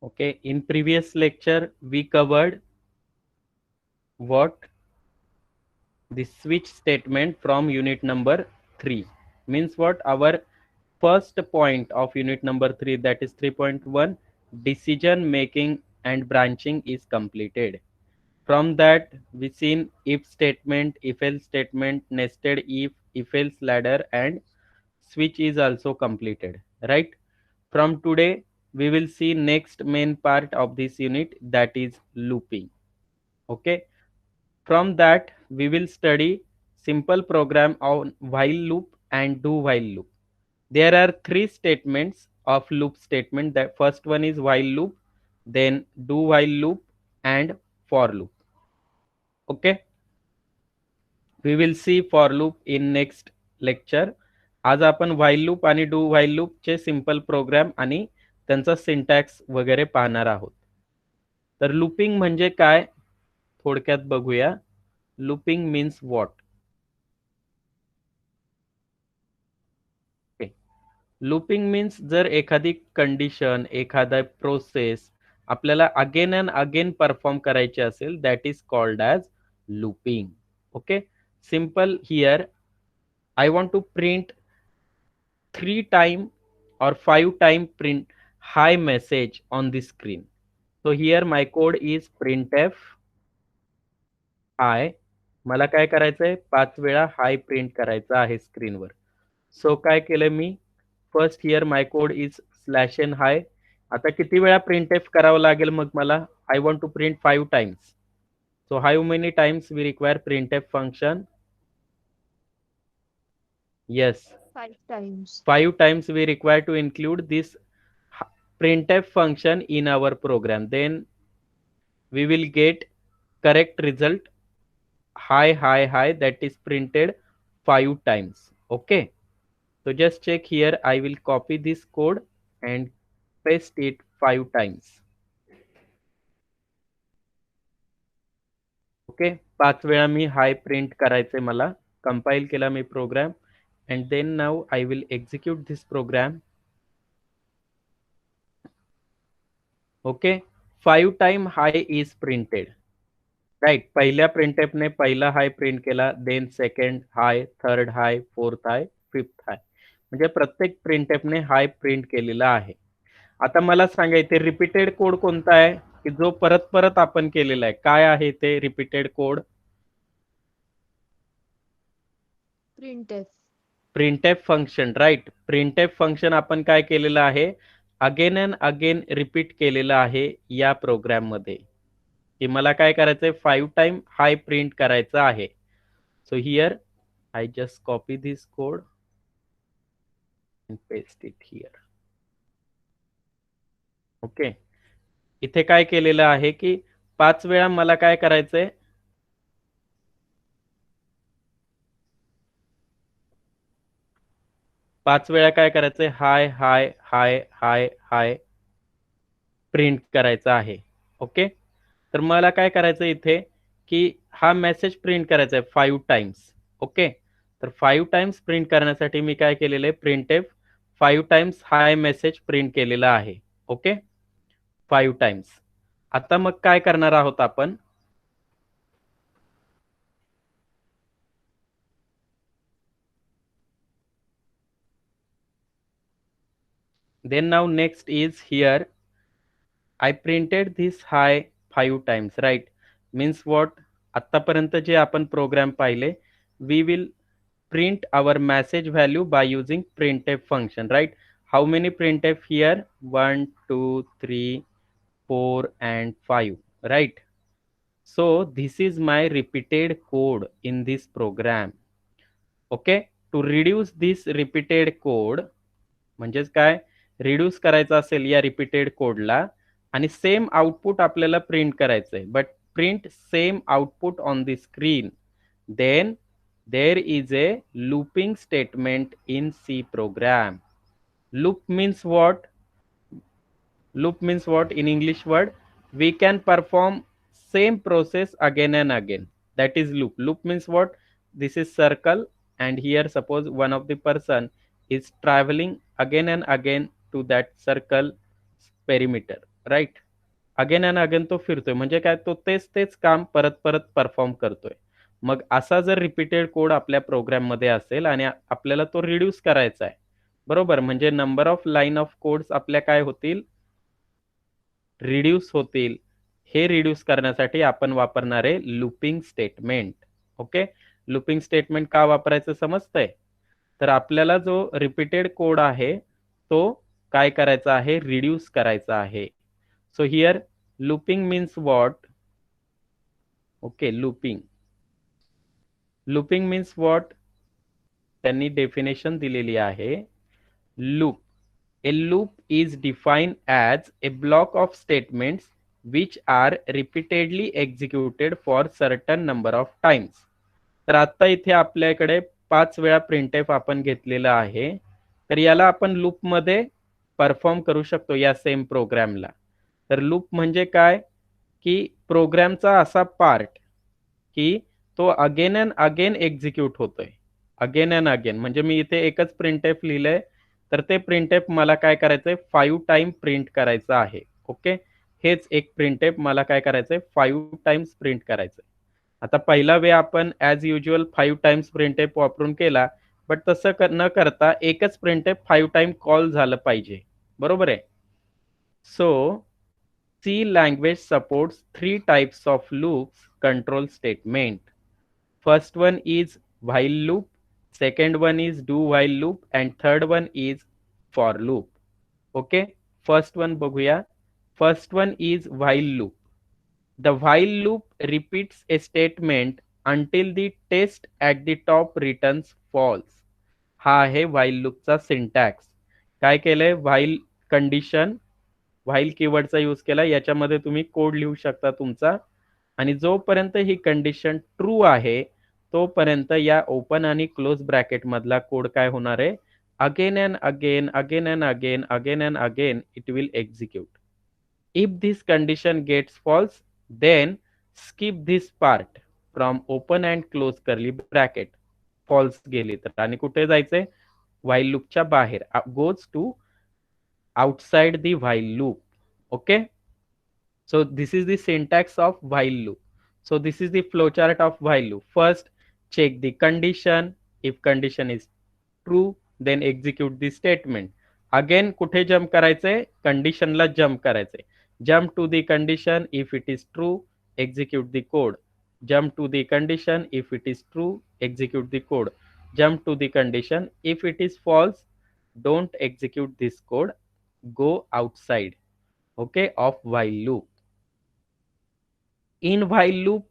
Okay, in previous lecture we covered what the switch statement from unit number 3 means what our first point of unit number 3, that is 3.1, decision making and branching is completed. From that we seen if statement, if else statement, nested if else ladder and switch is also completed, right? From today we will see next main part of this unit, that is looping. Okay, from that we will study simple program on while loop and do while loop. There are three statements of loop statement. The first one is while loop, then do while loop and for loop. Okay, we will see for loop in next lecture. आज आपण while loop आणि do while loop चे simple programme आणि त्यांचा syntax वगैरे पाहणार आहोत. तर लूपिंग म्हणजे काय थोडक्यात बघूया. Looping means what. Looping means जर एखादी कंडिशन, एखादा प्रोसेस आपल्याला अगेन अँड अगेन परफॉर्म करायची असेल, that is called as looping. Okay, simple here I want to print 3 time or 5 time print hi message on the screen. So here my code is printf hi. मला काय करायचंय, 5 वेळा हाय print करायचा आहे स्क्रीनवर. So काय केलं मी, first here my code is slash n hi. आता किती वेळा प्रिंट एफ करावं लागेल मग मला, I want to print 5 times. So how many times we require printf function? Yes, 5 times. 5 times we require to include this printf function in our program. Then we will get correct result hi hi hi, that is printed 5 times. Okay, so just check here. I will copy this code and paste it 5 times. Okay, 5 वेळा मी हाय print करायचे मला. Compile केला मी programme and then now I will execute this program. Okay, 5 time high is printed, right? पहिल्या printf ने पहिला हाय print केला, then second हाय, third हाय, fourth हाय, fifth हाय, म्हणजे प्रत्येक printf ने हाय प्रिंट केलेला आहे. आता मला सांगा इथे रिपीटेड कोड कोणता आहे की जो परत परत आपण केलेला आहे, काय आहे ते repeated code? Printf. Printf function, right? Printf function आपण काय केलेलं आहे, अगेन अँड अगेन रिपीट केलेलं आहे या प्रोग्राम मध्ये, की मला काय करायचंय, 5 टाइम हाय प्रिंट करायचं आहे. So here I just copy this code and paste it here. Okay, इथे काय केलेलं आहे की 5 वेळा मला काय करायचंय, 5 वेळा काय करायचंय, हाय हाय हाय हाय हाय प्रिंट करायचा आहे. ओके, तर मला काय करायचं इथे की हा मेसेज प्रिंट करायचा आहे 5 टाइम्स. ओके, तर 5 टाइम्स प्रिंट करण्यासाठी मी काय केलेलं आहे, printf 5 times hi message print केलेला आहे. Okay, 5 times. आता मग काय करणार आहोत आपण, then now next is here I printed this high 5 times, right? Means what? आतापर्यंत जे आपण प्रोग्राम पाहिले, we will print our message value by using printf function, right? How many printf here? 1, 2, 3, 4 and 5, right? So this is my repeated code in this program. Okay, to reduce this repeated code, म्हणजेच काय, reduce करायचं असेल या repeated कोडला आणि same output आपल्याला print करायचंय, but print same output on the screen, then there is a looping statement in C program. Loop means what? Loop means what in English word? We can perform same process again and again. That is loop. Loop means what? This is circle and here suppose one of the person is traveling again and again to that circle perimeter, right. Again and again तो फिरतोय, म्हणजे काय, तो तेच काम परत परत perform करतोय. मग असा जर रिपीटेड कोड आपल्या प्रोग्राममध्ये असेल आणि आपल्याला तो रिड्यूस करायचा आहे, बरोबर, म्हणजे number of line of codes आपल्या काय होतील, रिड्यूस होतील. हे रिड्यूस करण्यासाठी आपण वापरणार आहे looping statement. Okay, looping statement का वापरायचं समजतंय? तर आपल्याला जो रिपीटेड कोड आहे तो काय करायचा आहे, रिड्यूस करायचा आहे. So here looping means what? Okay, looping means what? त्यांनी डेफिनेशन दिलेली आहे. Loop, a loop is defined as a block of statements which are repeatedly executed for certain number of times. तर आता इथे आपल्याकडे 5 वेळा printf आपण घेतलेला आहे. तर याला आपण लूप मध्ये परफॉर्म करू शकतो या सेम प्रोग्रामला. तर लूप म्हणजे काय, की प्रोग्रामचा असा पार्ट की तो अगेन अँड अगेन एक्झिक्यूट होतोय. अगेन अँड अगेन म्हणजे मी इथे एकच प्रिंटएफ लिहिलंय, तर ते प्रिंटएफ मला काय करायचंय, 5 टाइम प्रिंट करायचं आहे. ओके, हेच एक प्रिंटएफ मला काय करायचंय, 5 टाइम्स प्रिंट करायचंय. आता पहिला वे आपण ॲज युज्युअल 5 टाइम्स प्रिंटएफ वापरून केला, बट तसं न करता एकच प्रिंटएफ 5 टाइम कॉल झालं पाहिजे, बरोबर आहे. सो C language supports 3 types of loops control statement. First one is while loop, second one is do while loop, and third one is for loop. Okay, first one बघूया. First one is while loop. The while loop repeats a statement until the test at the top returns false. हा आहे while loopचा syntax. काय केलंय, while condition, while कीवर्डचा use केला, याच्यामध्ये तुम्ही code लिहू शकता तुमचा, आणि जोपर्यंत ही कंडिशन ट्रू आहे तोपर्यंत या ओपन आणि क्लोज ब्रॅकेट मधला कोड काय होणार आहे, again and again again and again again and again it will execute. If this condition gets false then skip this part from open and close curly bracket. False गेली तर आणि कुठे जायचंय, while लूपच्या बाहेर, goes to outside the while loop. Okay, so this is the syntax of while loop. So this is the flowchart of while loop. First check the condition, if condition is true then execute the statement. Again कुठे jump करायचंय, कंडिशनला jump करायचंय. Jump to the condition, if it is true execute the code. Jump to the condition, if it is true execute the code. Jump to the condition, if it is false don't execute this code, go outside, okay, of while loop. In while loop,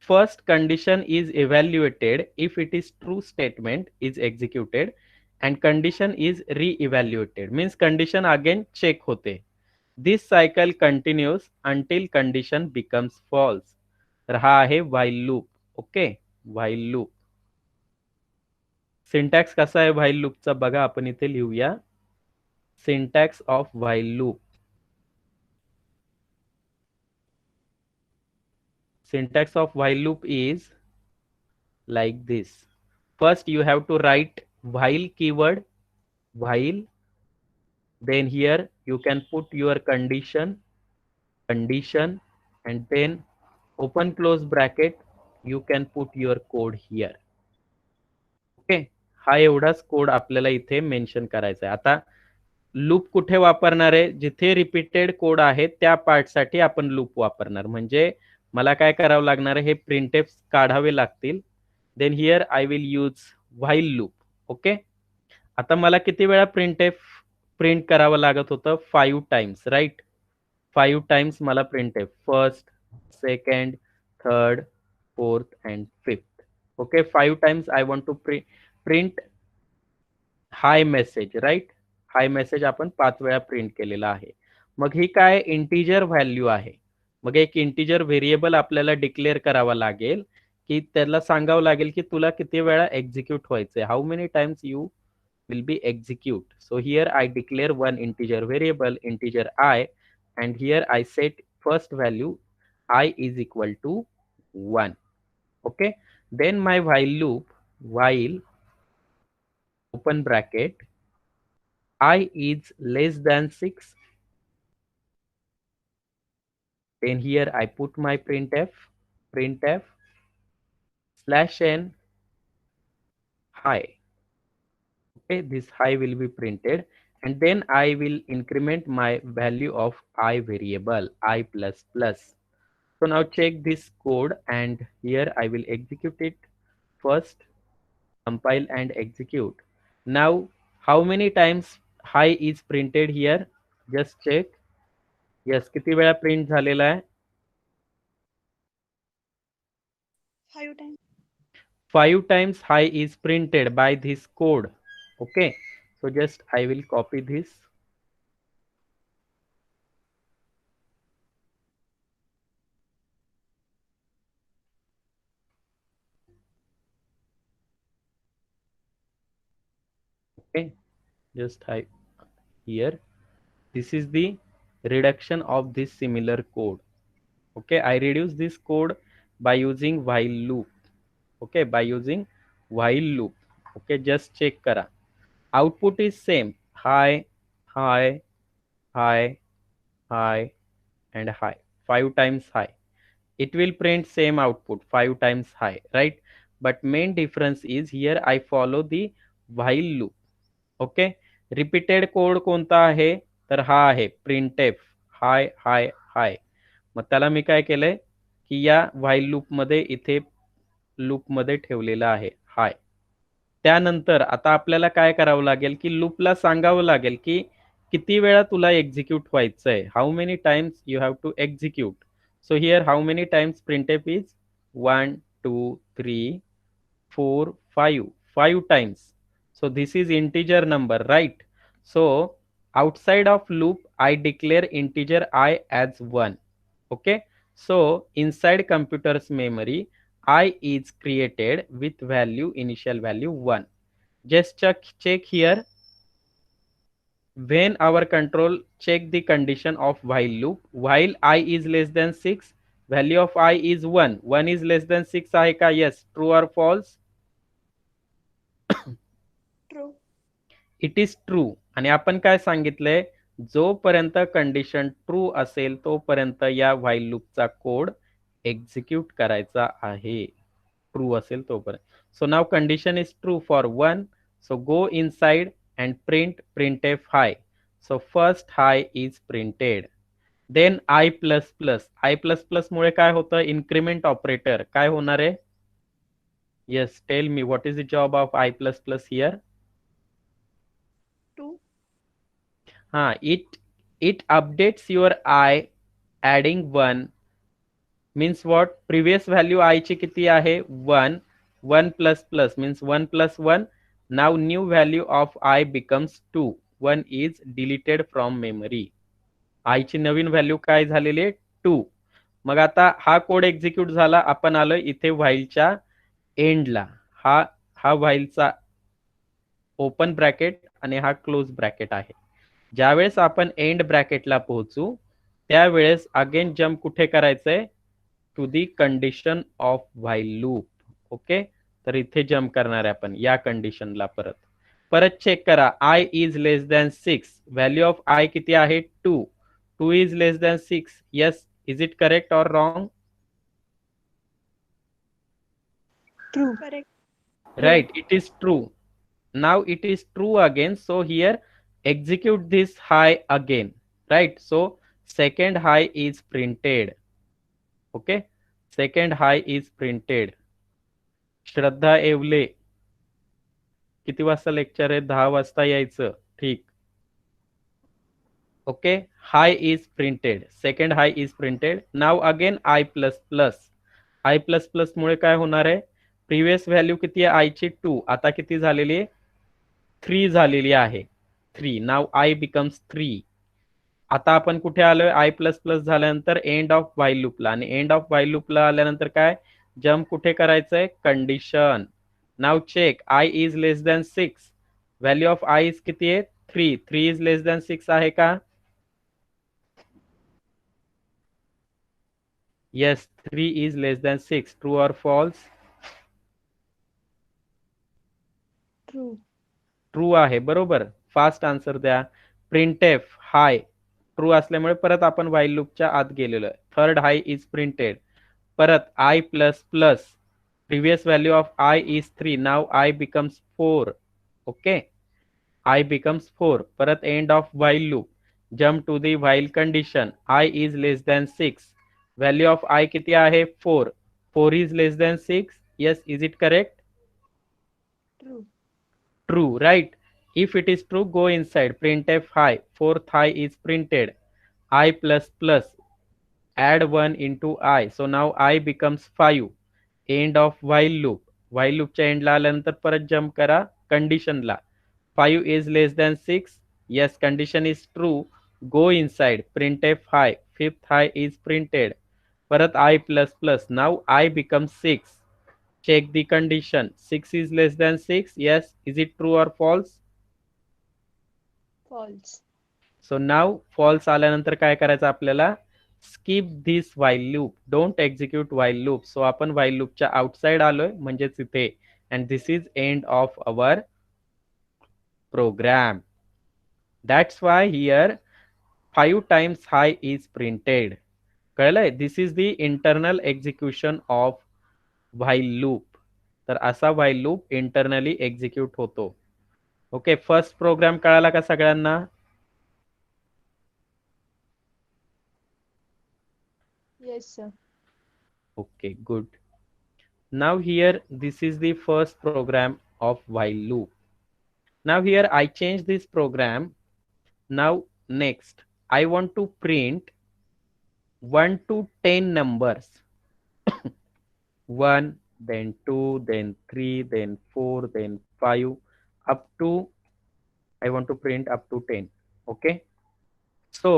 first condition is evaluated if it is true statement is executed and condition is re-evaluated, means condition again check होते. This cycle continues until condition becomes false. तर हा आहे while loop. Okay, while loop. Syntax कसा आहे while loopचा बघा, आपण इथे लिहूया. Syntax of while loop. Syntax of while loop is like this. First you have to write while keyword, while, then here you can put your condition, and then open close bracket you can put your code here. Okay, हा एवढाच code आपल्याला इथे mention करायचा आहे. आता loop कुठे वापरणार आहे, जिथे रिपीटेड कोड आहे त्या पार्ट साठी आपण लूप वापरणार. म्हणजे मला काय करावं लागणार आहे, हे प्रिंटएफ काढावे लागतील. Then here I will use while loop. Okay, आता मला किती वेळा प्रिंटएफ प्रिंट करावं लागत होतं, 5 टाइम्स, राईट. 5 टाइम्स मला printf, first, second, third, fourth and fifth. Okay, 5 times I want to print hi message, right. Hi message आपण 5 वेळा प्रिंट केलेला आहे. मग ही काय, इंटिजर व्हॅल्यू आहे. मग एक इंटिजर व्हेरिएबल आपल्याला डिक्लेअर करावा लागेल, की त्याला सांगावं लागेल की तुला किती वेळा एक्झिक्यूट व्हायचंय, how many times you will be execute. So here I declare one integer variable, integer I, and here I set first value I is equal to 1. Okay, then my while loop, while open bracket I is less than 6 then here I put my printf slash n high. Okay, this high will be printed, and then I will increment my value of I variable I plus plus. So now check this code, and here I will execute it first, compile and execute. Now how many times high is printed here? Just check. Yes, किती वेळा print झालेला आहे? 5 times. 5 times high is printed by this code. Okay, so just I will copy this. Okay, just I here. This is the reduction of this similar code. Okay, I reduce this code by using while loop. Okay, by using while loop. Okay, just check kara. Output is same, high, high, high, high, and high. 5 times high. It will print same output 5 times high, right? But main difference is here I follow the while loop. Okay, repeated code कोणता आहे? तर हा आहे printf हाय हाय हाय. मग त्याला मी काय केलंय की या व्हाईल लूप मध्ये इथे लूप मध्ये ठेवलेला आहे हाय. त्यानंतर आता आपल्याला काय करावं लागेल की लूपला सांगावं लागेल की किती वेळा तुला एक्झिक्यूट व्हायचंय, how many times you have to execute. So here how many times printf is 1 2 3 4 5 5 times. So this is integer number, right? So outside of loop I declare integer I as 1. Okay, so inside computer's memory I is created with value initial value 1. Just check here. When our control check the condition of while loop, while I is less than 6, value of I is 1, 1 is less than 6 आहे का? Yes, true or false? True. It is true. आणि आपण काय सांगितलंय, जोपर्यंत condition true असेल तोपर्यंत या व्हाईल लूपचा कोड एक्झिक्यूट करायचा आहे, ट्रू असेल तोपर्यंत. So now condition is true for 1. So go inside and printf hi. So first hi is printed. Then I plus plus, I plus plus मुळे काय होतं, इन्क्रीमेंट ऑपरेटर काय होणार आहे? Yes, tell me what is the job of I plus plus here? 2. It updates your I adding 1 means what? Previous value I ची किती आहे? 1. 1 plus plus means 1 plus 1. Now new value of I becomes 2. 1 is deleted from memory. I ची नवीन value काय झालेली आहे? 2. मग आता हा code execute झाला, आपण आलोय इथे व्हाईलच्या एंडला. हा हा व्हाईलचा ओपन ब्रॅकेट आणि हा क्लोज ब्रॅकेट आहे. ज्यावेळेस आपण एंड ब्रॅकेटला पोहोचू त्यावेळेस अगेन जम्प कुठे करायचंय? To the condition of while loop. Okay, तर इथे जम्प करणार आहे आपण या कंडिशनला. परत परत चेक करा. I is less than 6, value of I किती आहे? 2. 2 is less than 6. Yes, is it correct or wrong? True. Correct. Right, it is true. Now it is true again, so here execute this high again, right? So second high is printed. Okay, second high is printed. Shraddha एवले, किती वाजता lecture आहे? 10 वाजता यायचं. ठीक. Okay, hi is printed, second hi is printed. Now again I plus plus. I plus plus मुळे काय होणार आहे? प्रिव्हियस व्हॅल्यू किती आहे आयची? 2. आता किती झालेली आहे? 3 झालेली आहे. 3. नाव आय बिकम्स 3. आता आपण कुठे आलोय? आय प्लस प्लस झाल्यानंतर एंड ऑफ व्हाईल लूपला, आणि एंड ऑफ व्हाईल लूपला आल्यानंतर काय? जम्प कुठे करायचंय? Condition. Now check, I is less than 6, value of I is किती आहे? 3. 3 इज लेस दॅन 6 आहे का? Yes, 3 is less than 6. True or false? True. True आहे, बरोबर. फास्ट आन्सर द्या. प्रिंटेफ हाय ट्रू असल्यामुळे परत आपण व्हाईल लूपच्या आत गेलेलो आहे. Third hi is printed. परत I plus plus previous value of I is 3. now I becomes 4. okay, I becomes 4. परत end of while loop, jump to the while condition, I is less than 6. value of I किती आहे 4. 4 is less than 6. yes, is it correct? True. True, right? If it is true, go inside printf high. Fourth high is printed. I plus plus, add 1 into I. So now I becomes 5. End of while loop. While loop च्या एंडला आल्यानंतर परत jump करा कंडिशनला. 5 is less than 6. Yes, condition is true. Go inside printf high. Fifth high is printed. परत I plus plus. Now I becomes 6. Check the condition. 6 is less than 6. Yes, is it true or false? False. So now false आल्यानंतर काय करायचं आपल्याला? Skip this while loop, don't execute while loop. So आपण while लूपच्या outside आलोय म्हणजेच इथे, and this is end of our program. That's why here 5 times hi is printed. कळलंय? This is the internal execution of while loop. तर असा while loop internally execute होतो. Okay, first program कळाला का सगळ्यांना? Yes, sir. Okay, good. Now here this is the first program of while loop. Now here I change this program. Now next I want to print 1 to 10 numbers. 1, then 2, then 3, then 4, then 5, up to I want to print up to 10. Okay, so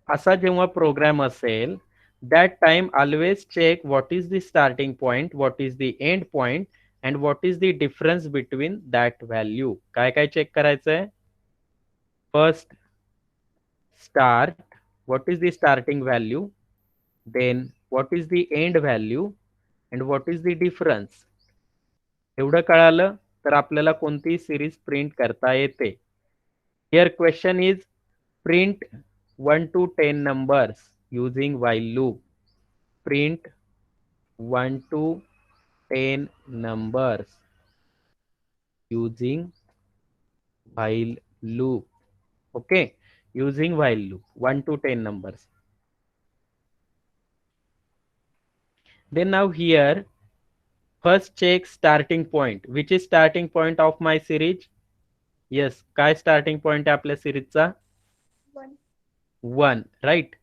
असा जेव्हा programme असेल, that time always check what is the starting point, what is the end point, and what is the difference between that value. काय काय check करायचंय? First start, what is the starting value, then what is the end value, and what is the difference. एवढं कळालं तर आपल्याला कोणती series print करता येते. Here question is print 1 to 10 numbers using while loop. Print 1 to 10 numbers using while loop. Okay, using while loop 1 to 10 numbers. Then now here first check starting point. Which is starting point of my series? Yes, काय starting point आहे आपल्या सिरीजचा? 1. 1, right?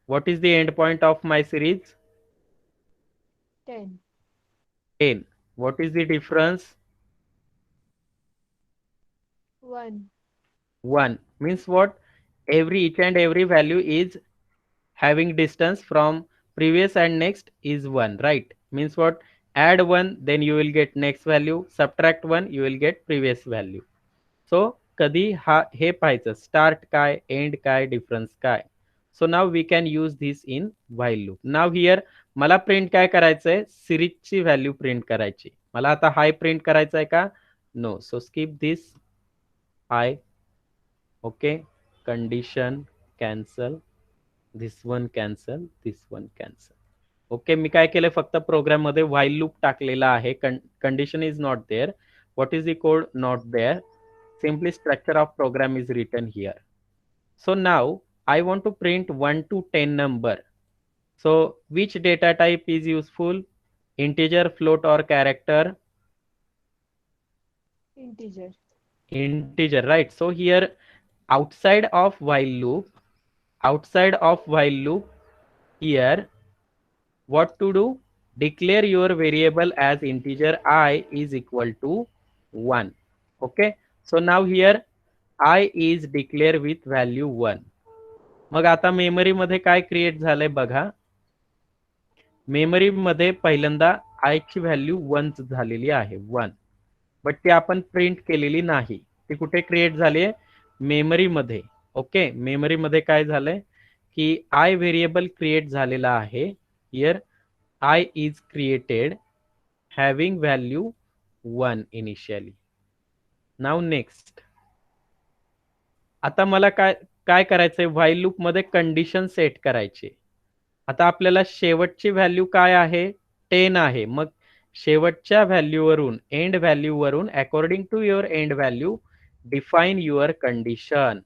What is the end point of my series? 10. 10. What is the difference? 1. 1 means what? Each and every value is having distance from previous and next is 1, right? Means what? Add 1, then you will get next value. Subtract 1, you will get previous value. So कधी हे पाहायचं, start काय, end काय, difference काय. So now we can use this in while loop. Now here मला print काय करायचंय? सिरीजची value print करायची. मला आता हाय प्रिंट करायचंय का? No. So skip this hi. Okay, condition cancel, this one cancel, this one cancel. Okay, मी काय केलंय, फक्त प्रोग्राम मध्ये व्हाईल लूप टाकलेला आहे. Condition is not there. What is the code? Not there. Simply structure of program is written here. So now I want to print 1 to 10 number. So which data type is useful? Integer, float, or character? Integer. Integer, right? So here outside of while loop, here what to do? Declare your variable as integer I is equal to 1. Okay, so now here I is declare with value 1. मग आता memory मध्ये काय create झालंय बघा. Memory मध्ये पहिल्यांदा I ची value 1 झालेली आहे, 1. बट ती आपण प्रिंट केलेली नाही. ती कुठे क्रिएट झाली आहे? मेमरी मध्ये. ओके, मेमरी मध्ये काय झालंय की I व्हेरिएबल क्रिएट झालेला आहे. Here I is created having value 1 initially. Now next, आता मला काय काय करायचंय, व्हाईल लूप मध्ये कंडिशन सेट करायची. आता आपल्याला शेवटची व्हॅल्यू काय आहे, 10 आहे. मग शेवटच्या व्हॅल्यूवरून, एंड व्हॅल्यूवरून according to your end value define your condition.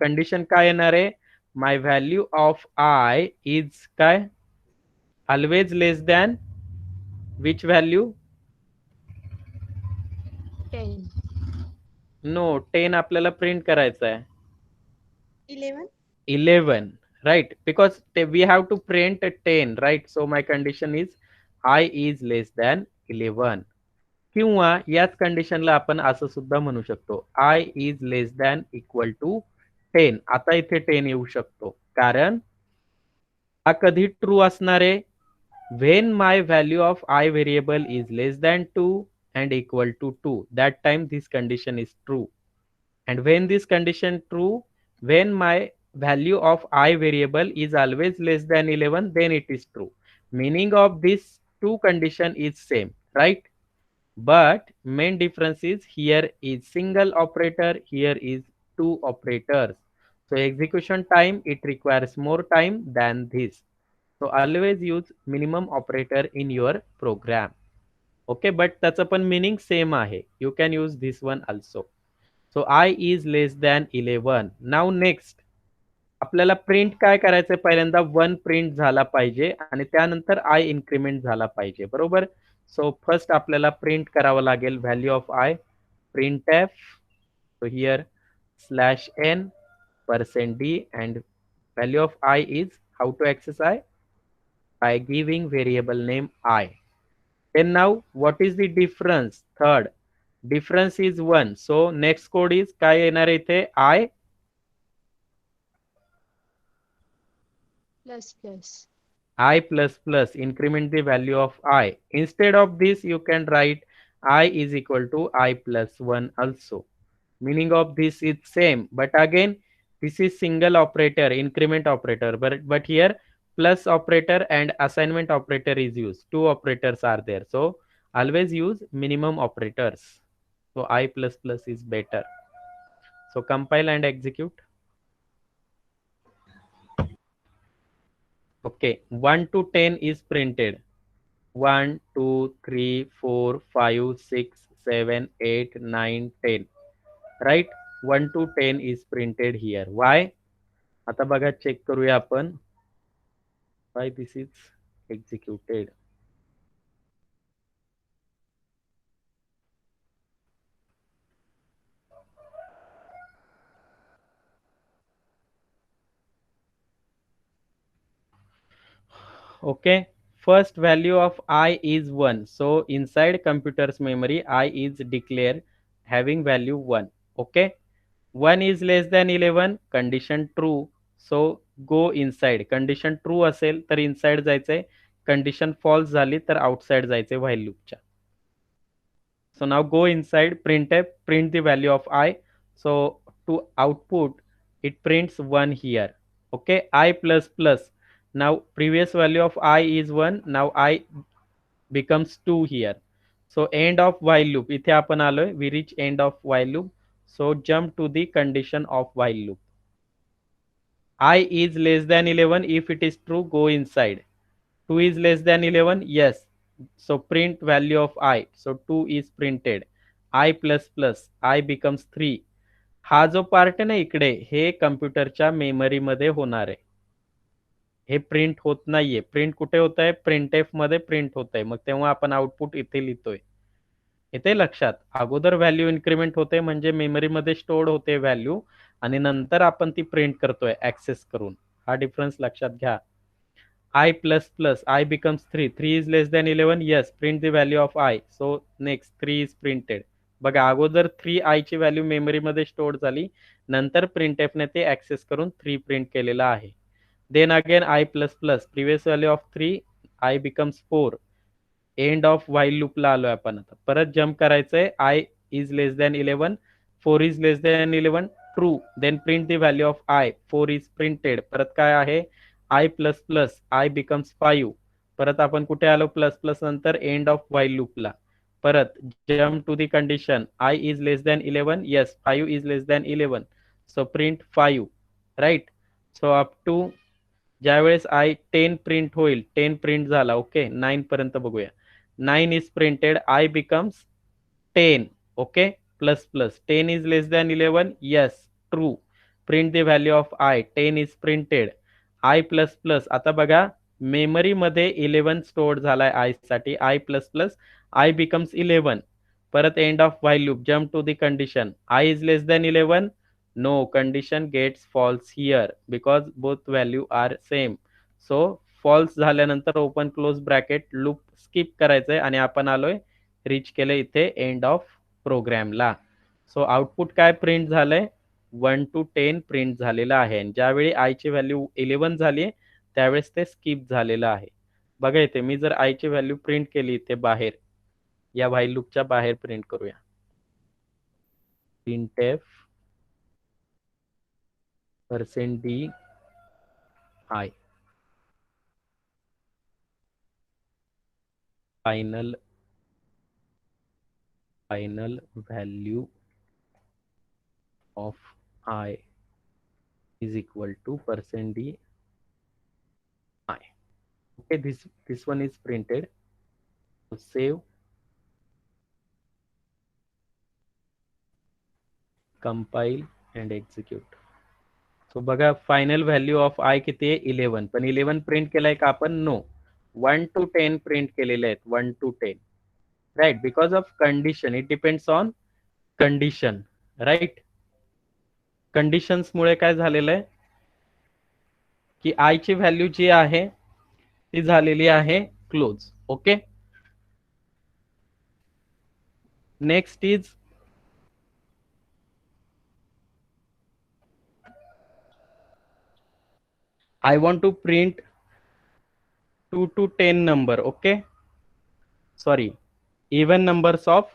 Condition काय येणार आहे, my value of I is काय, always less than which value, 10. No 10 आपल्याला प्रिंट करायचं आहे. 11. 11, right? Because we have to print a 10, right? So my condition is I is less than 11. किंवा याच कंडिशनला आपण असं सुद्धा म्हणू शकतो, I is less than equal to 10. आता इथे 10 येऊ शकतो, कारण हा कधी ट्रू असणार आहे, when my value of I variable is less than 2 and equal to 2, that time this condition is true. And when this condition true, when my value of I variable is always less than 11, then it is true. Meaning of this two condition is same, right? But main difference is here is single operator, here is two operators. So execution time, it requires more time than this. So always use minimum operator in your program. Okay, but त्याचं पण meaning same आहे. You can use this one also. So I is less than 11. Now next, आपल्याला print काय करायचंय, पहिल्यांदा 1 print झाला पाहिजे आणि त्यानंतर आय इन्क्रीमेंट झाला पाहिजे, बरोबर. सो फर्स्ट आपल्याला प्रिंट करावं लागेल value of I, print F. So here /n %d and value of I is, how to access I, by giving variable name I. Then now what is the difference, third difference is 1. So next code is काय येणार इथे, I Plus plus. I plus plus, increment the value of I. Instead of this, you can write I is equal to I plus 1 also. Meaning of this is same, but again, this is single operator, increment operator, but here plus operator and assignment operator is used. Two operators are there. So always use minimum operators. So I plus plus is better. So compile and execute. Okay, 1 to 10 is printed. 1, 2, 3, 4, 5, 6, 7, 8, 9, 10. Right? 1 to 10 is printed here. Why? आता बघा, check करूया आपण. Why this is executed? Okay. First value of I is 1. So inside computer's memory, I is declared having value 1. Okay. 1 is less than 11, condition true. So go inside. Condition true असेल तर inside जायचंय. Condition false झाली तर outside जायचंय while loopच्या. So now go inside, printf, print the value of I. So to output, it prints 1 here. Okay, I plus plus. Now previous value of I is 1. Now I becomes 2 here. So end of while loop. इथे आपण आलोय. We reach end of while loop. So jump to the condition of while loop. I is less than 11. If it is true, go inside. 2 is less than 11. Yes. So print value of I. So 2 is printed. I plus plus. I becomes 3. हा जो part आहे ना इकडे, हे कम्प्युटरच्या मेमरीमध्ये होणार आहे. हे print होत नाहीये. Print कुठे होत आहे, प्रिंटएफ मध्ये प्रिंट होत आहे. मग तेव्हा आपण आउटपुट इथे लिहितोय. येते लक्षात, अगोदर व्हॅल्यू इन्क्रीमेंट होते म्हणजे मेमरीमध्ये स्टोअर्ड होते व्हॅल्यू, आणि नंतर आपण ती प्रिंट करतोय ऍक्सेस करून. हा डिफरन्स लक्षात घ्या. I plus plus, I becomes 3. 3 is less than 11. Yes, print the value of I. So next 3 is printed. बघा, अगोदर 3 I ची व्हॅल्यू मेमरीमध्ये स्टोअर झाली, नंतर printf ने ते ऍक्सेस करून 3 प्रिंट केलेला आहे. Then again I plus plus, previous value of 3, I becomes 4. End of while लूपला आलोय आपण. आता परत जम्प करायचंय. I is less than 11, 4 is less than 11, ट्रू. Then print the value of I. 4 is printed. परत काय आहे, I plus plus, I becomes 5. परत आपण कुठे आलो, प्लस प्लस नंतर एंड ऑफ व्हाईल लूपला. परत jump to the condition, I is less than 11. Yes, 5 is less than 11. So print 5. Right. So up to ज्यावेळेस आय 10 प्रिंट होईल, 10 प्रिंट झाला, ओके, 9 पर्यंत बघूया. 9 is printed, I becomes 10, okay, plus plus 10 is less than 11, yes, true. Print the value of I, 10 is printed. I plus plus, आता बघा मेमरीमध्ये 11 store झालाय I साठी, I plus plus I becomes 11. परत end of while loop, jump to the condition, I is less than 11, no, condition gets false here because both value are same. So false झाल्यानंतर open close bracket loop skip करायचंय आणि आपण आलोय, reach केलं इथे end of प्रोग्रामला. So output काय print झालंय, 1 to 10 प्रिंट झालेलं आहे. ज्यावेळी आय ची व्हॅल्यू 11 झाली त्यावेळेस ते स्किप झालेलं आहे. बघा इथे मी जर आय ची व्हॅल्यू प्रिंट केली इथे बाहेर, या व्हाईल लूपच्या बाहेर प्रिंट करूया, printf %d I final value of I is equal to %d I. Okay, this one is printed. So save, compile and execute. So बघा फायनल व्हॅल्यू ऑफ आय किती आहे, 11. पण 11 प्रिंट केलाय का आपण, नो, 1 to 10 प्रिंट केलेले आहेत, 1 to 10, right, because of condition. It depends on condition, right. कंडिशन्स मुळे काय झालेलं आहे की आय ची व्हॅल्यू जी आहे ती झालेली आहे close. Okay, next is I want to print 2 to 10 number, okay, sorry, even numbers of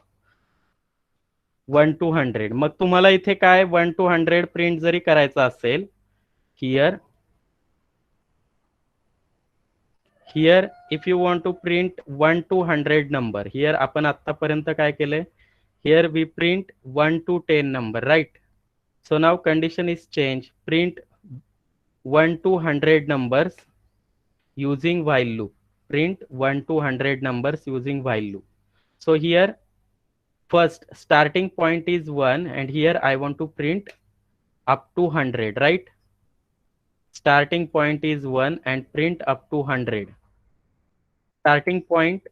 1 to 100. मग तुम्हाला इथे काय 1 to 100 प्रिंट जरी करायचं असेल, here if you want to print 1 to 100 number, here आपण आतापर्यंत काय केलंय, here we print 1 to 10 number, right? So now condition is changed, print 1 to 100 numbers using while loop, print 1 to 100 numbers using while loop. So here first starting point is 1 and here I want to print up to 100, right? Starting point is 1 and print up to 100. Starting point,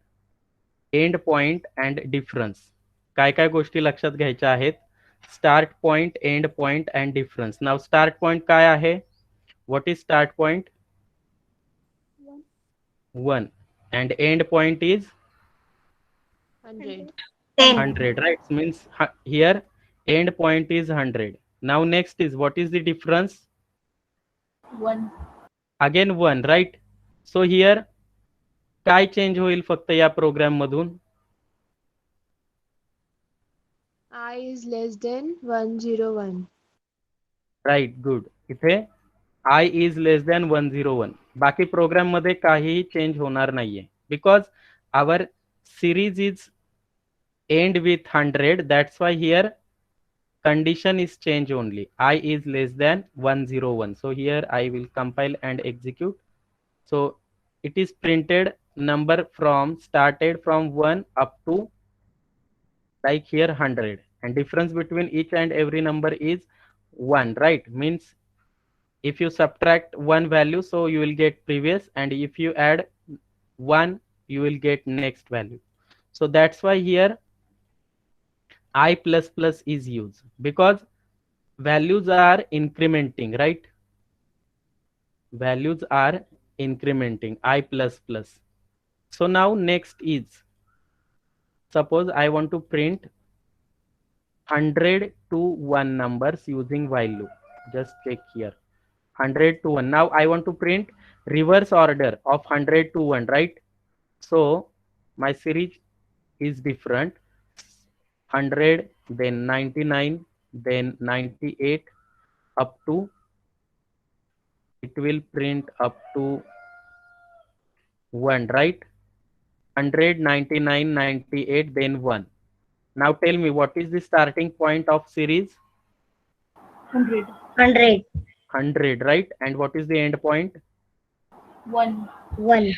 end point and difference. काय काय गोष्टी लक्षात घ्यायच्या आहेत, start point, and point and difference. Now start point काय आहे, what is start point, 1 and end point is 100. 10. 100, right? Means here end point is 100. Now next is, what is the difference, 1. again 1, right? So here काय change होईल फक्त या programme मधून, I is less than 101. Right, good. इथे I is less than 101. बाकी programme मध्ये काहीही change होणार नाहीये because our series is end with 100. That's why here condition is change only. I is less than 101. So here I will compile and execute. So it is printed number from started from 1 up to like here 100, and difference between each and every number is 1, right? Means if you subtract one value, so you will get previous, and if you add 1 you will get next value. So that's why here I plus plus is used because values are incrementing, right? Values are incrementing, I plus plus. So now next is, suppose I want to print 100 to 1 numbers using while loop. Just check here, 100 to 1. Now I want to print reverse order of 100 to 1, right? So my series is different, 100, then 99, then 98, up to, it will print up to 1, right? 100, 99, 98, then 1. Now tell me, what is the starting point of series? 100. 100, right? And what is the end point? 1. 1.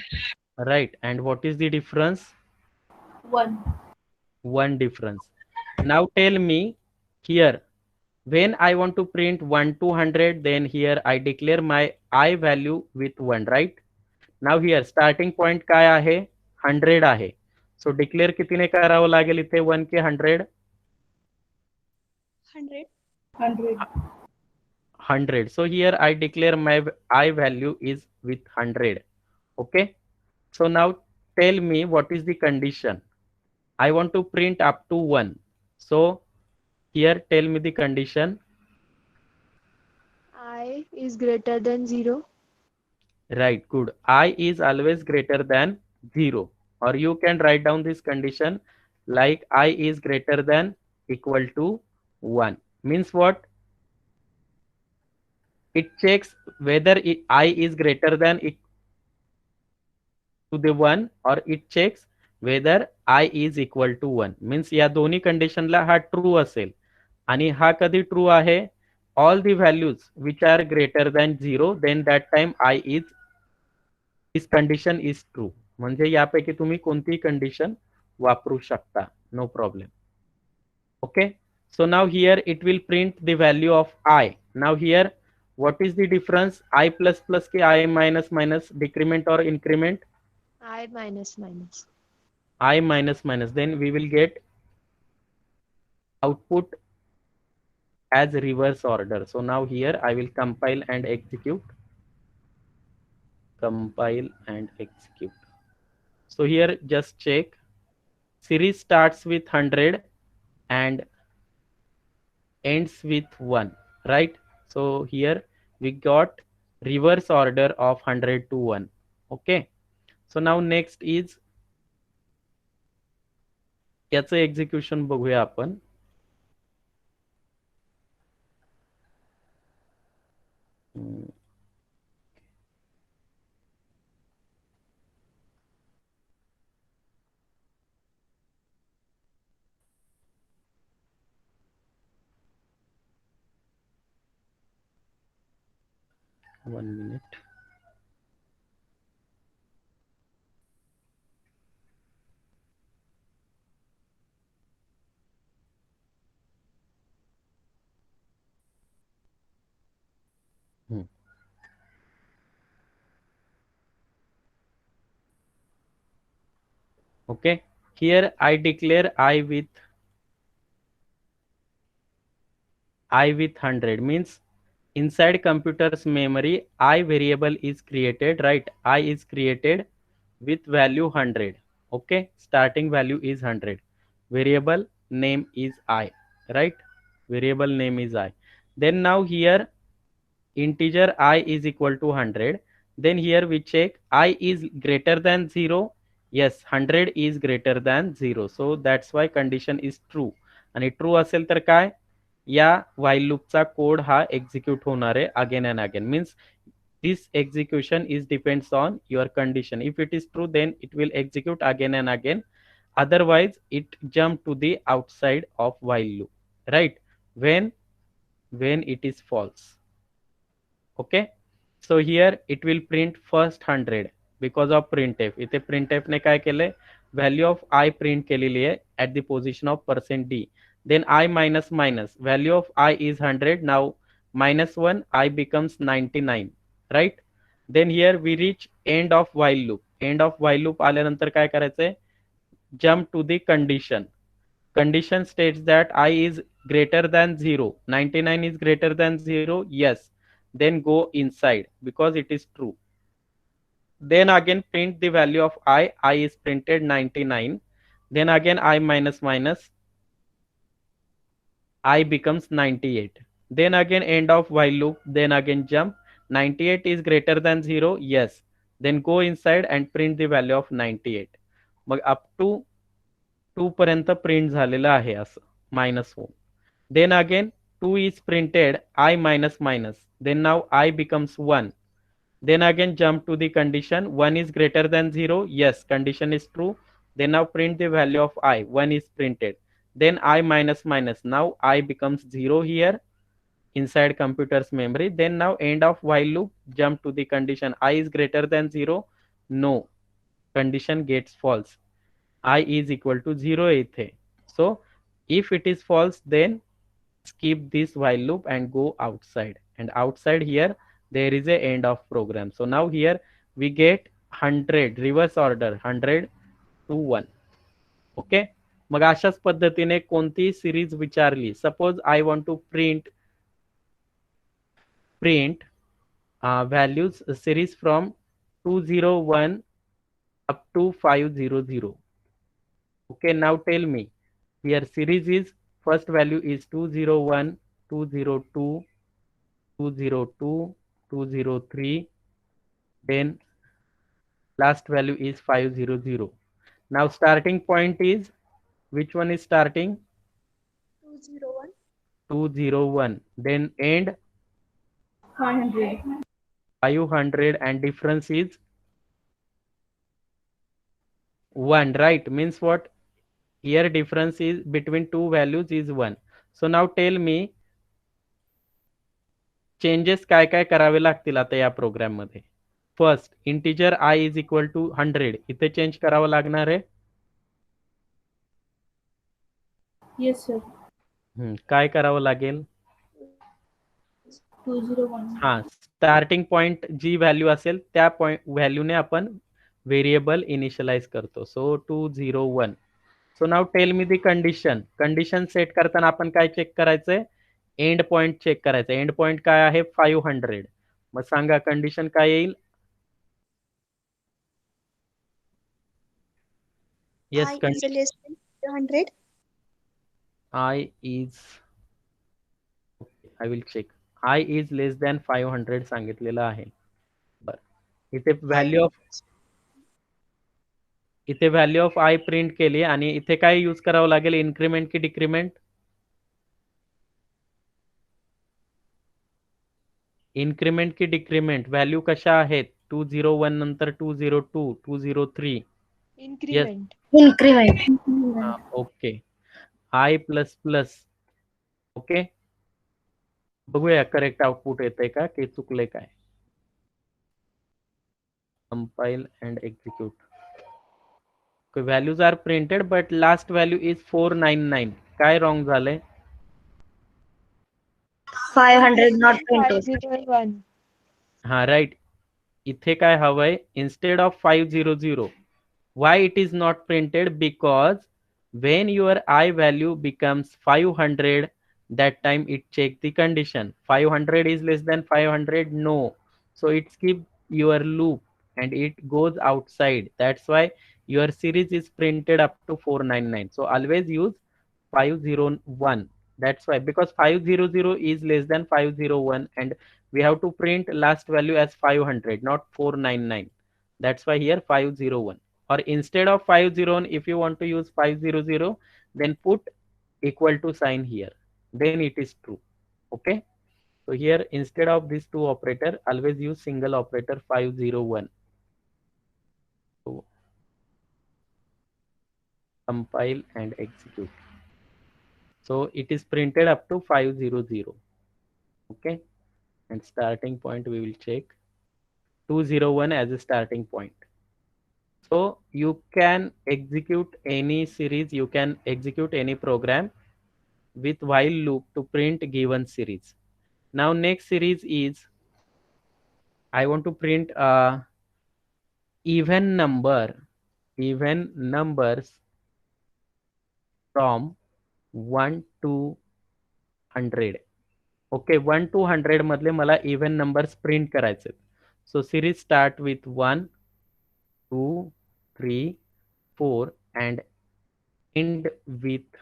Right. And what is the difference? 1. One difference. Now tell me here, when I want to print 1 to 100, then here I declare my I value with 1, right? Now here starting point काय आहे? 100 आहे. So declare कितीने करावं लागेल इथे 1 के 100? 100. 100. 100. So here I declare my I value is with 100. Okay. So now tell me what is the condition. I want to print up to 1. So here tell me the condition. I is greater than 0. Right, good. I is always greater than 0. Or you can write down this condition like I is greater than equal to 1. Means what? It checks whether I is greater than to the 1 or it checks whether I is equal to 1. Means या दोन्ही कंडिशनला हा true असेल आणि हा कधी true आहे? All the values which are greater than 0, then that time I is, this condition is true. म्हणजे यापैकी तुम्ही कोणतीही कंडिशन वापरू शकता, no problem. Okay, so now here it will print the value of I. Now here what is the difference? I plus plus के I minus minus, decrement or increment? I minus minus. I minus minus, then we will get output as reverse order. So now here I will compile and execute. Compile and execute. So here just check. Series starts with 100 and ends with 1, right? So here we got reverse order of 100 to 1. Okay. So now next is याचं execution बघूया आपण. One minute. Okay, here I declare I with 100, means inside computer's memory I variable is created, right? I is created with value 100. Okay, starting value is 100. Variable name is I, right? Variable name is I. Then now here integer I is equal to 100. Then here we check I is greater than 0. Yes, 100 is greater than 0. So that's why condition is true. आणि true असेल तर काय? या while लूपचा code हा execute होणार आहे again and again. Means this execution is depends on your condition. If it is true, then it will execute again and again. Otherwise, it jump to the outside of while loop, right? When it is false. Okay, so here it will print first 100 because of printf. इथे printf ने काय केले? Value of I print केलेली आहे at the position of %d. Then I minus minus, value of I is 100. Now minus 1, I becomes 99, right? Then here we reach end of while loop. End of while loop आल्यानंतर काय करायचंय? Jump to the condition. Condition states that I is greater than 0. 99 is greater than 0. Yes. Then go inside because it is true. Then again print the value of I. I is printed 99. Then again I minus minus. I becomes 98. Then again end of while loop. Then again jump. 98 is greater than 0. Yes. Then go inside and print the value of 98. Mug up to 2 पर्यंत print झालेलं आहे असं minus होऊन. Then again 2 is printed, I minus minus. Then now I becomes 1. Then again jump to the condition 1 is greater than 0. Yes, condition is true. Then now print the value of I. 1 is printed. Then I minus minus. Now I becomes 0 here. inside computer's memory. Then now end of while loop, jump to the condition I is greater than 0. No, condition gets false. I is equal to 0 इथे. So if it is false, then skip this while loop and go outside. And outside here, there is a end of program. So now here we get 100, reverse order, 100 to 1. Okay. मग अशाच पद्धतीने कोणतीही series विचारली, suppose I want to print values series from 201 up to 500. Okay, now tell me, here series is, first value is 201, 202, 202, 203, then last value is 500. Now starting point is, which one is starting? 201. 201. Then end 500. 500, and difference is 1, right? Means what? Here difference is between two values is 1. So now tell me, changes काय काय करावे लागतील आता या program मध्ये. First, integer I is equal to 100 इथे change करावं लागणार आहे. Yes, sir. काय करावं लागेल? 201. हा, स्टार्टिंग पॉइंट जी व्हॅल्यू असेल त्या व्हॅल्यूने आपण व्हेरिएबल इनिशियलाइज करतो. सो 201. सो नाउ टेल मी दी कंडिशन. कंडिशन सेट करताना आपण काय चेक करायचंय? एंड पॉइंट चेक करायचं. एंड पॉइंट काय आहे? 500. मग सांगा कंडिशन काय येईल? Yes, I is less than 100. I is, I will check. I is less than 500 सांगितलेलं आहे. बरं, इथे व्हॅल्यू ऑफ आय प्रिंट केली आणि इथे काय यूज करावं लागेल? इन्क्रीमेंट की डिक्रीमेंट? इन्क्रीमेंट की डिक्रीमेंट? व्हॅल्यू कशा आहेत? 201 नंतर 202, 203. Increment. Increment. Okay. I plus plus. Okay, बघूया करेक्ट आउटपुट येते का की चुकले काय. Compile and execute. Values are printed but last value is 499. काय रॉंग झालंय? 500 not printed. 501. हा, राईट. इथे काय हवंय? Instead of 500. Why it is not printed? Because when your I value becomes 500, that time it check the condition. 500 is less than 500? No. So it skip your loop and it goes outside. That's why your series is printed up to 499. So always use 501. That's why, because 500 is less than 501 and we have to print last value as 500, not 499. That's why here 501. Or instead of 501, if you want to use 500, then put equal to sign here, then it is true. Okay, so here instead of these two operator, always use single operator 501. So compile and execute. So it is printed up to 500. Okay, and starting point we will check 201 as a starting point. So you can execute any series, you can execute any program with while loop to print given series. Now next series is, I want to print even numbers from 1 to 100. Okay, 1 to 100 मधले मला even numbers print करायचे. So series start with 1, 2, 3, 4 and end with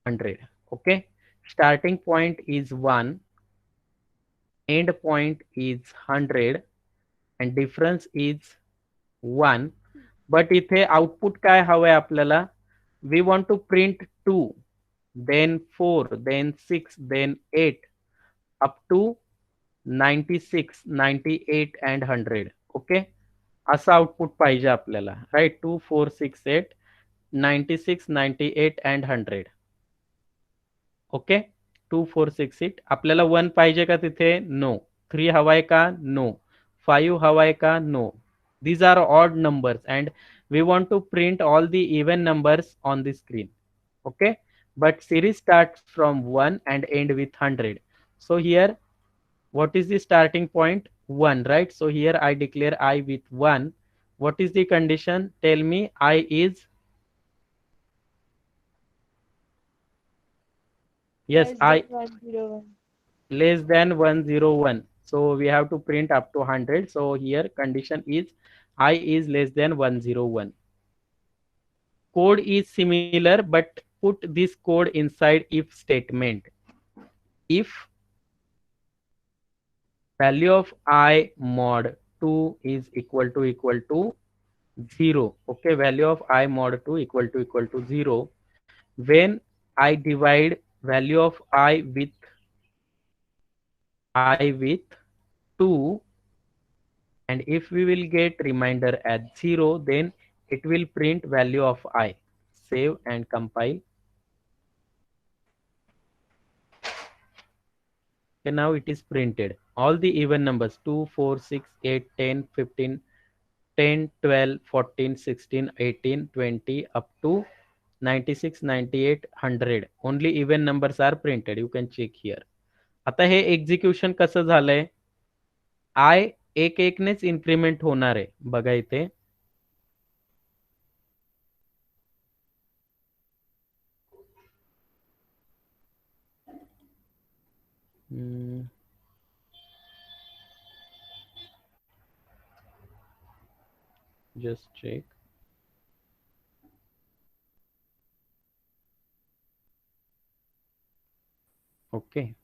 100. Okay, starting point is 1, end point is 100 and difference is 1. But इथे output काय हवंय आपल्याला? We want to print 2, then 4, then 6, then 8 up to 96, 98 and 100. Okay, असं output पाहिजे आपल्याला, right? 2, 4, 6, 8, 96, 98 and 100. Okay, 2 4 6 8 आपल्याला 1 पाहिजे का तिथे? नो. 3 हवाय का? नो. 5 हवाय का? No. These are odd numbers and we want to print all the even numbers on the screen. Okay, but series starts from 1 and end with 100. So here what is the starting point? 1, right? So here I declare I with 1. What is the condition? Tell me. I is, yes, Less I than 101. less than 101. So we have to print up to 100. So here condition is I is less than 101. Code is similar, but put this code inside if statement. If value of I mod 2 is equal to 0. Okay, value of I mod 2 equal to 0. When I divide value of I with 2, and if we will get remainder at 0, then it will print value of I. Save and compile. Okay, now it is printed. All the even numbers 2, 4, 6, 8, 10, 15, 10, 12, 14, 16, 18, 20 up to 96, 98, 100. Only even numbers are printed. You can check here. आता हे execution कसं झालंय? आय एक एकनेच increment होणार आहे बघा इथे. Just check. Okay.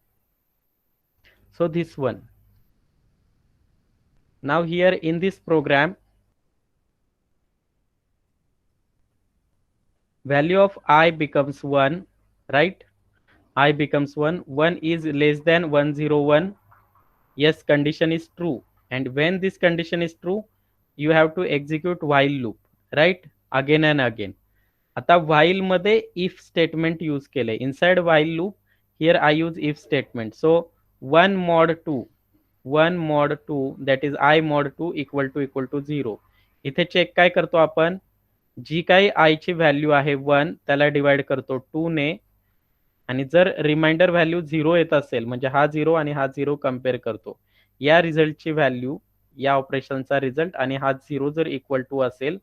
So this one. Now here in this program, value of I becomes 1, right? I becomes 1. 1 is less than 101. Yes, condition is true. And when this condition is true, you have to execute while loop, right? Again and again. आता while मध्ये if statement use केले. Inside while loop, here I use if statement. So 1 mod 2, 1 mod 2, that is I mod 2 equal to 0. इथे check काय करतो आपण? जी काही I ची value आहे 1 त्याला डिवाइड करतो 2 ने, आणि जर रिमाइंडर व्हॅल्यू 0 येत असेल म्हणजे हा 0 आणि हा 0 कम्पेअर करतो. या रिझल्टची व्हॅल्यू, या ऑपरेशनचा रिझल्ट आणि हा 0 जर इक्वल टू असेल,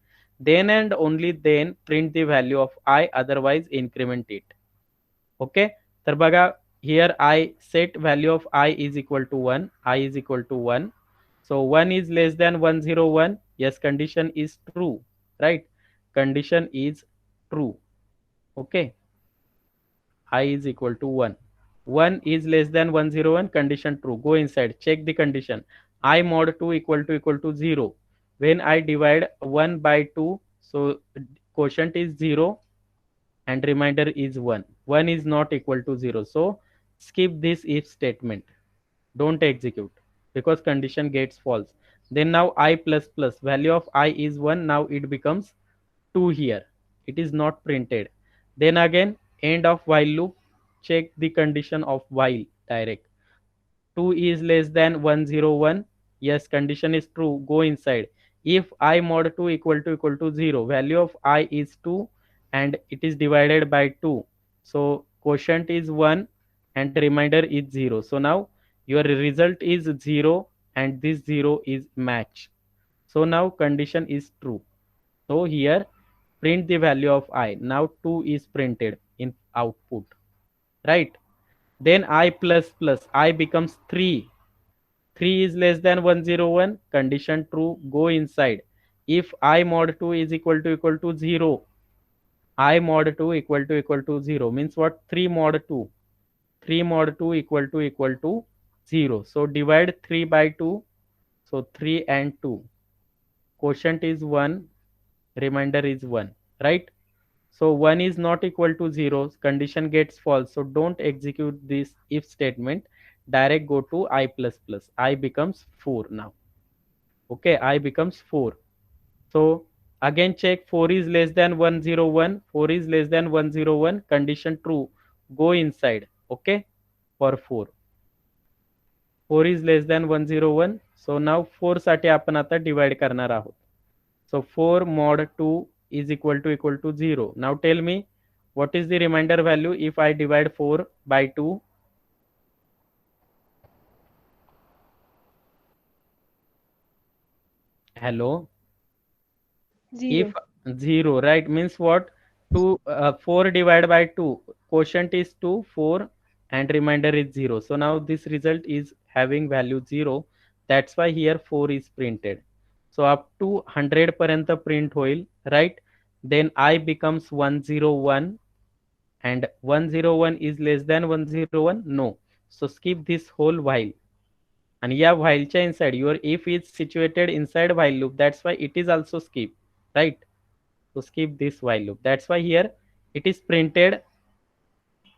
then and only then print the value of I, otherwise increment it. Okay, तर बघा here I set value of I is equal to 1. I is equal to 1. So 1 is less than 101. Yes, condition is true, right? Condition is true. Okay, I is equal to 1. 1 is less than 101. Condition true. Go inside, check the condition. I mod 2 equal to 0. When I divide 1 by 2, so quotient is 0 and remainder is 1. 1 is not equal to 0. So skip this if statement. Don't execute because condition gets false. Then now I plus plus, value of I is 1. Now it becomes 2 here. It is not printed. Then again, end of while loop, check the condition of while direct. 2 is less than 101. Yes, condition is true. Go inside. If I mod 2 equal to 0, value of I is 2 and it is divided by 2. So quotient is 1 and remainder is 0. So now your result is 0 and this 0 is match. So now condition is true. So here print the value of I. Now 2 is printed in output, right? Then I plus plus, I becomes 3. 3 is less than 101. Condition true. Go inside. If I mod 2 is equal to 0, I mod 2 equal to 0 means what? 3 mod 2. 3 mod 2 equal to 0. So divide 3 by 2. So 3 and 2. Quotient is 1. Remainder is 1. Right? So 1 is not equal to 0. Condition gets false. So don't execute this if statement. Direct go to I plus plus. I becomes 4 now. Okay, I becomes 4. So again check 4 is less than 101. 4 is less than 101. Condition true. Go inside. Okay. for 4. 4 is less than 101. So now 4 साठी आपण आता divide करणार आहोत. So 4 mod 2 is equal to 0. Now tell me what is the remainder value if I divide 4 by 2? Hello? Zero. If 0, right, means what? 4 divided by 2, quotient is 2, 4, and remainder is 0. So now this result is having value 0. That's why here 4 is printed. So up to 100 पर्यंत print होईल, right? Then I becomes 101, and 101 is less than 101. No. So skip this whole while. And yeah, whileच्या inside your if is situated inside while loop. That's why it is also skip, right? So skip this while loop. That's why here it is printed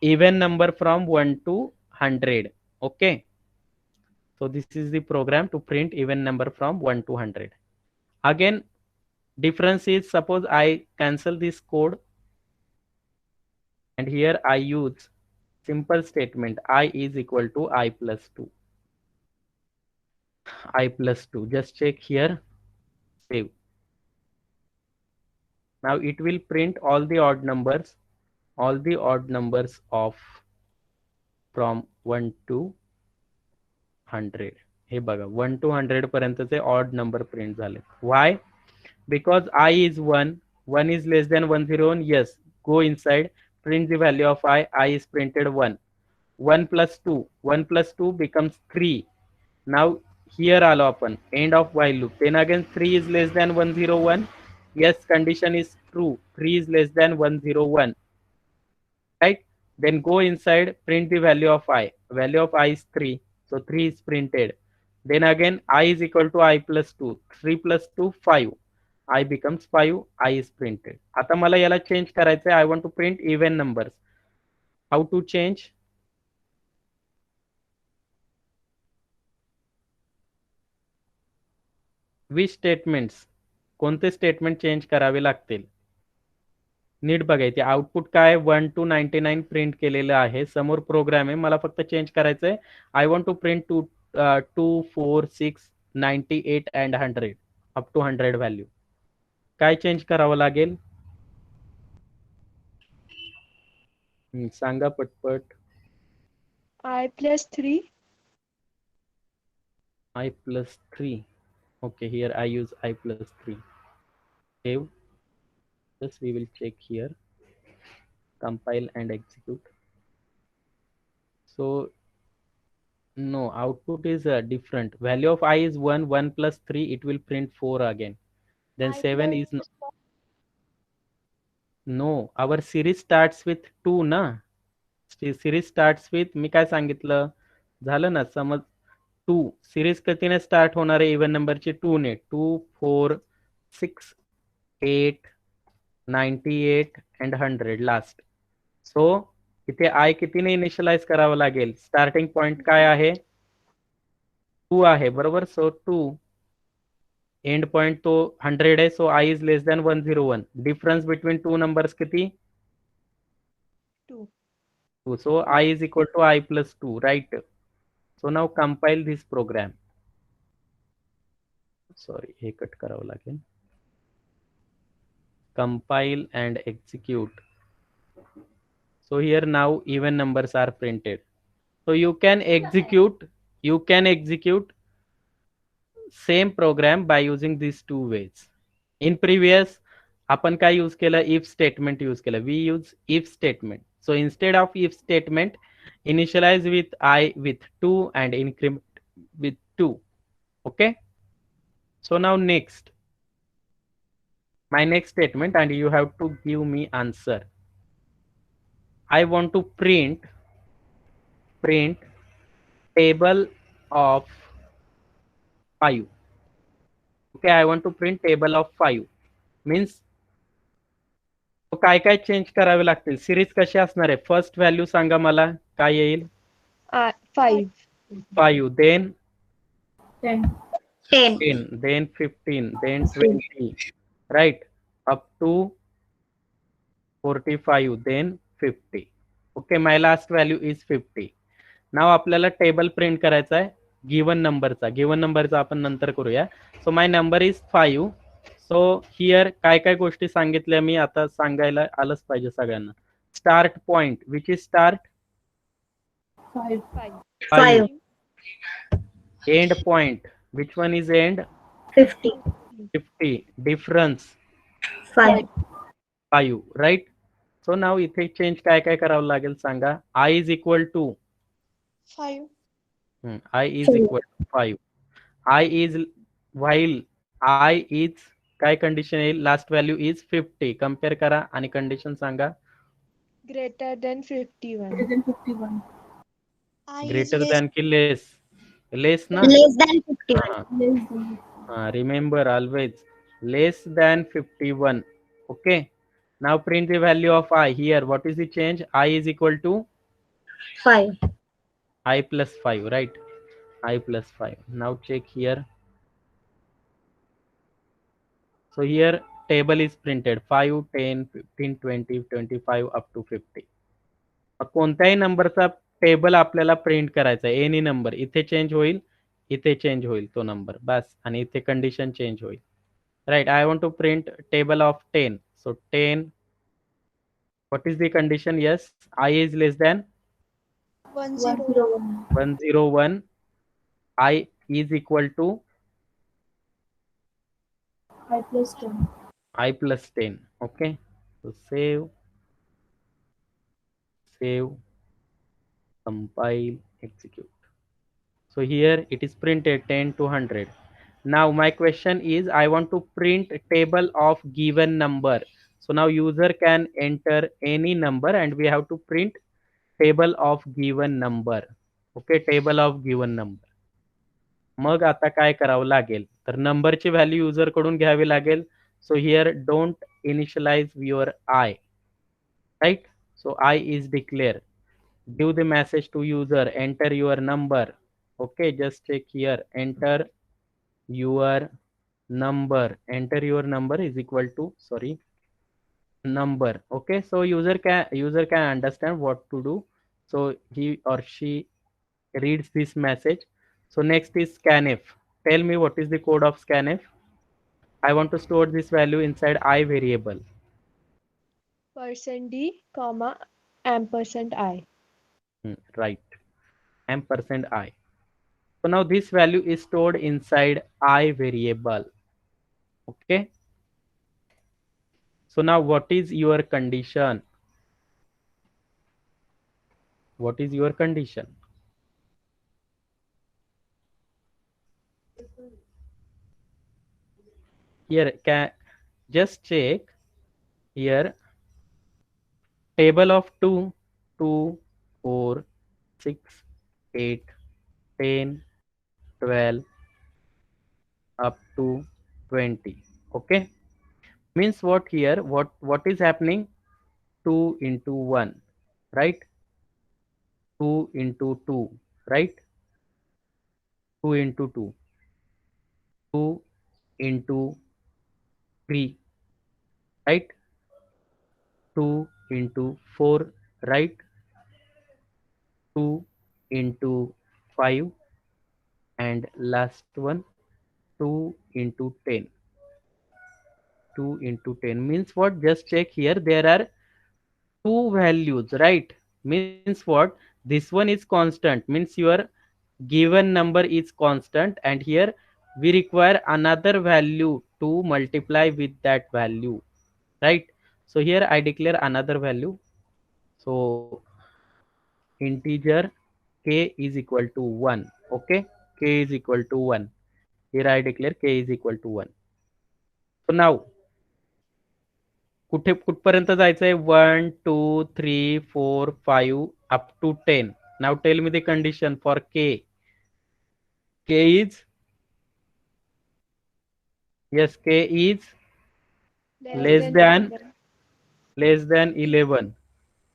even number from 1 to 100. Okay. So this is the program to print even number from 1 to 100. Again, difference is, suppose I cancel this code and here I use simple statement I is equal to I plus 2. I plus 2. Just check here. Save. Now it will print all the odd numbers of from 1 to 100. हे बघा 1 to 100 पर्यंतचे odd number print झाले. Why? Because I is 1, 1 is less than 101. Yes, go inside, print the value of I. I is printed 1. 1 plus 2, 1 plus 2 becomes 3. Now here आलो आपण end of while loop. Then again 3 is less than 101. Yes, condition is true. 3 is less than 101. Right? Then go inside, print the value of I. Value of I is 3. So 3 is printed. Then again I is equal to I plus 2. 3 plus 2, 5. I becomes 5. I is printed. आता मला याला change करायचं आहे. I want to print even numbers. How to change? Which statements? कोणते statement change करावे लागतील? NEET बघायचे. Output काय 1 to 99 प्रिंट केलेलं आहे. समोर प्रोग्राम आहे. मला फक्त चेंज करायचं आहे. I want to print 2, 4, 6, 98 and 100 up to 100 value. काय चेंज करावं लागेल? सांगा पटपट. I plus 3. I plus 3. Okay, here I use I plus 3. Save. Just we will check here. Compile and execute. So no, output is different. Value of I is 1. 1 plus 3, it will print 4 again. Then I 7 plus is no. Our series starts with 2 ना. Series starts with, मी काय सांगितलं झालं ना, समज 2 series कितीने start होणार आहे? Even नंबरची 2 ने. 2, 4, 6, 8, 98 and 100 लास्ट. सो इथे आय कितीने इनिशियलाइज करावं लागेल? स्टार्टिंग पॉइंट काय आहे? 2 आहे, बरोबर. सो 2 एंड पॉइंट तो 100 आहे. So I is less than 101. Difference between 2 numbers किती? 2. 2. So I is equal to I plus 2, right? So now compile this program. Sorry, हे कट करावं लागेल. Compile and execute. So here now even numbers are printed. So you can execute same program by using these two ways. In previous आपण काय use केलं? if statement use केलं. We use if statement. So instead of if statement, initialize with I with 2 and increment with 2. Okay. So now next, my next statement, and you have to give me answer. I want to print table of 5. Okay, I want to print table of 5. Means काय काय change करावे लागतील? Series कशी असणार आहे? First value सांगा मला, काय येईल? 5. 5, then 10. 10, then 15, then 20, right? Up to 45, then 50. Okay, my last value is 50. नाव आपल्याला टेबल प्रिंट करायचा आहे गिवन नंबरचा आपण नंतर करूया. So my number is 5. So here काय काय गोष्टी सांगितल्या मी आता सांगायला आलंच पाहिजे सगळ्यांना. Start point which is start 5. 5. 5. 5. End point which one is end 50. 50. Difference 5. 5 right. So now इथे चेंज काय काय करावं लागेल सांगा. I is equal to 5. I is equal to 5. I is while I is काय कंडिशन येईल लास्ट व्हॅल्यू इज 50. कम्पेअर करा आणि condition सांगा. Greater than 51. Greater than 51. Greater than की लेस ना. Less than 51. Less than. Remember always less than 51. Okay. Now print the value of I here. What is the change? I is equal to 5. I plus 5, right? I plus 5. Now check here. So here table is printed 5, 10, 15, 20, 25 up to 50. कोणत्याही नंबरचा table आपल्याला print करायचा आहे. Any number इथे change होईल, इथे change होईल तो नंबर बस, आणि इथे कंडिशन चेंज होईल. Right. I want to print table of 10. So 10. What is the condition? Yes, I is less than 101. 101. I is equal to I plus 10. I plus 10. Okay. So save, compile, execute. So here it is printed 10 to 100. Now my question is I want to print table of given number. So now user can enter any number and we have to print table of given number. Okay, table of given number. मग आता काय करावं लागेल तर नंबरची value user कडून घ्यावी लागेल. So here don't initialize your I. Right. So I is declare. Give the message to user, enter your number. Okay, just check here, enter your number. Enter your number is equal to number. Okay, so user can understand what to do. So he or she reads this message. So next is scanf. Tell me what is the code of scanf. I want to store this value inside I variable. %d, comma, ampersand I. Right, ampersand I. So now this value is stored inside I variable. Okay. So now what is your condition? What is your condition? Here can just check here table of 2, 2, 4, 6, 8, 10, 12 up to 20. Okay, means what here, what is happening? 2 into 1, right? 2 into 2, right? 2 into 2, 2 into 3, right? 2 into 4, right? 2 into 5, and last one 2 into 10. 2 into 10 means what? Just check here, there are two values, right? Means what? This one is constant, means your given number is constant, and here we require another value to multiply with that value, right? So here I declare another value. So integer k is equal to 1. Okay, k is equal to 1. Here I declare k is equal to 1. So now कुठपर्यंत जायचंय? 1 2 3 4 5 up to 10. Now tell me the condition for k. K is, yes, k is less than 11,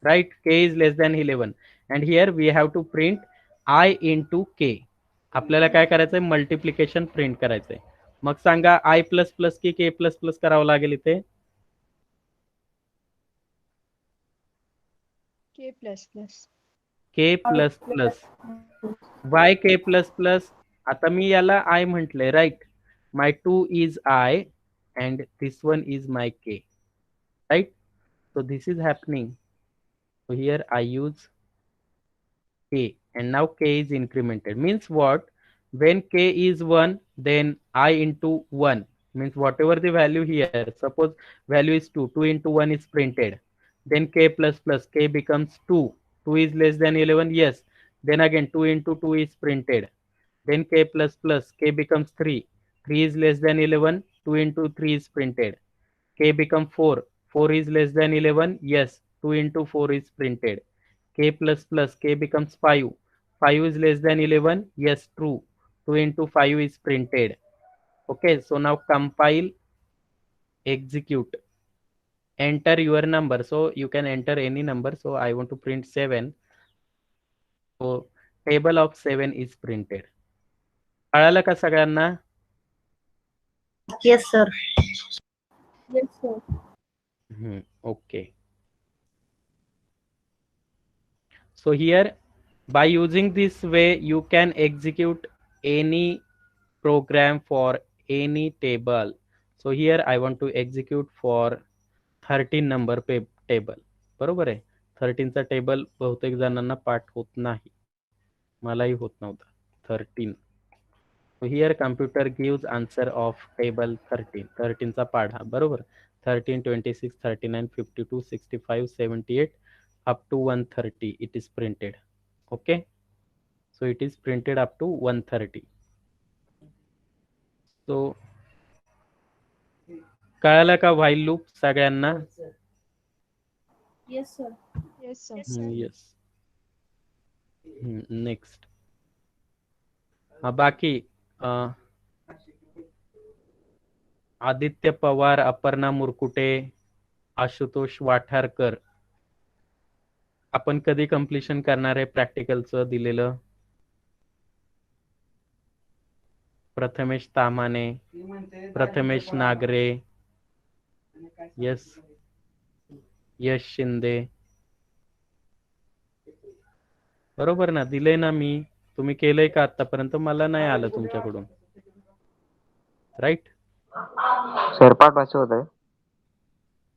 right? K is less than 11, and here we have to print I into k. आपल्याला काय करायचंय? Multiplication print करायचंय. मग सांगा I plus plus की k plus plus करावं लागेल इथे? K plus plus. K plus plus why K plus plus. आता मी याला आय म्हटलंय, right. My 2 is I and this one is my K, right. So this is happening. So here I use k and now k is incremented. Means what? When k is 1, then I into 1 means whatever the value here. Suppose value is 2. 2 into 1 is printed. Then k plus plus k becomes 2. 2 is less than 11. Yes. Then again 2 into 2 is printed. Then k plus plus k becomes 3. 3 is less than 11. 2 into 3 is printed. K become 4. 4 is less than 11. Yes. 2 into 4 is printed. K plus plus k becomes 5. 5 is less than 11. Yes, true. 2 into 5 is printed. Okay, so now compile, execute, enter your number. So you can enter any number. So I want to print 7. So table of 7 is printed. कळालं का सगळ्यांना? Yes, sir. Yes, sir. Okay. So here, by using this way, you can execute any program for any table. So here I want to execute for 13 number table. बरोबर आहे. 13 चा table बहुतेक जणांना पाठ होत नाही, मलाही होत नव्हता. 13. So here computer gives answer of table 13. 13 चा पाढा, बरोबर. 13, 26, 39, 52, 65, 78 up to 130 it is printed. Okay, so it is printed up to 130. So कळालं का while loop सगळ्यांना? Yes, sir. Yes, sir. Yes. Next. बाकी आदित्य पवार, अपर्णा मुरकुटे, आशुतोष वाठारकर, आपण कधी कंप्लीशन करणार आहे प्रॅक्टिकलचं दिलेलं? प्रथमेश तामाने, प्रथमेश नागरे, यस, यश शिंदे, बरोबर ना? दिलंय ना मी. तुम्ही केलंय का आतापर्यंत? मला नाही आलं तुमच्याकडून, राईट? सर पाठवायचं होतं.